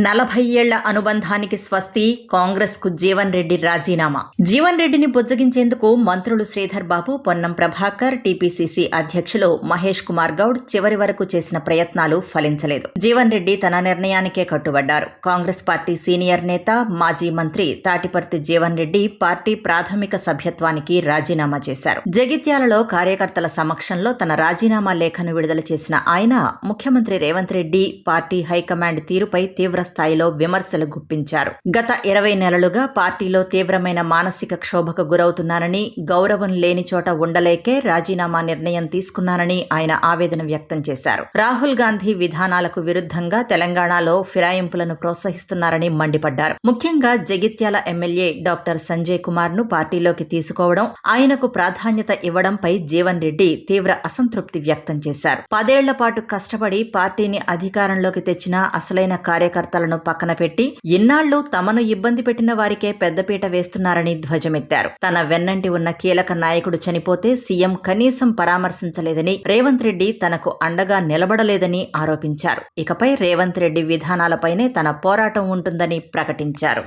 40 ఏళ్ల అనుబంధానికి స్వస్తి. కాంగ్రెస్ కు జీవన్ రెడ్డి రాజీనామా. జీవన్ రెడ్డిని బుజ్జగించేందుకు మంత్రులు శ్రీధర్ బాబు, పొన్నం ప్రభాకర్, టీపీసీసీ అధ్యక్షులు మహేష్ కుమార్ గౌడ్ చివరి వరకు చేసిన ప్రయత్నాలు ఫలించలేదు. జీవన్ రెడ్డి తన నిర్ణయానికే కట్టుబడ్డారు. కాంగ్రెస్ పార్టీ సీనియర్ నేత, మాజీ మంత్రి తాటిపర్తి జీవన్ రెడ్డి పార్టీ ప్రాథమిక సభ్యత్వానికి రాజీనామా చేశారు. జగిత్యాలలో కార్యకర్తల సమక్షంలో తన రాజీనామా లేఖను విడుదల చేసిన ఆయన ముఖ్యమంత్రి రేవంత్ రెడ్డి, పార్టీ హైకమాండ్ తీరుపై తీవ్ర స్థాయిలో విమర్శలు గుప్పించారు. గత 20 నెలలుగా పార్టీలో తీవ్రమైన మానసిక క్షోభకు గురవుతున్నానని, గౌరవం లేని చోట ఉండలేకే రాజీనామా నిర్ణయం తీసుకున్నానని ఆయన ఆవేదన వ్యక్తం చేశారు. రాహుల్ గాంధీ విధానాలకు విరుద్ధంగా తెలంగాణలో ఫిరాయింపులను ప్రోత్సహిస్తున్నారని మండిపడ్డారు. ముఖ్యంగా జగిత్యాల ఎమ్మెల్యే డాక్టర్ సంజయ్ కుమార్ ను పార్టీలోకి తీసుకోవడం, ఆయనకు ప్రాధాన్యత ఇవ్వడంపై జీవన్ రెడ్డి తీవ్ర అసంతృప్తి వ్యక్తం చేశారు. 10 ఏళ్ల పాటు కష్టపడి పార్టీని అధికారంలోకి తెచ్చిన అసలైన కార్యకర్తలను పక్కన పెట్టి ఇన్నాళ్లు తమను ఇబ్బంది పెట్టిన వారికే పెద్దపీట వేస్తున్నారని ధ్వజమెత్తారు. తన వెన్నంటి ఉన్న కీలక నాయకుడు చనిపోతే సీఎం కనీసం పరామర్శించలేదని, రేవంత్ రెడ్డి తనకు అండగా నిలబడలేదని ఆరోపించారు. ఇకపై రేవంత్ రెడ్డి విధానాలపైనే తన పోరాటం ఉంటుందని ప్రకటించారు.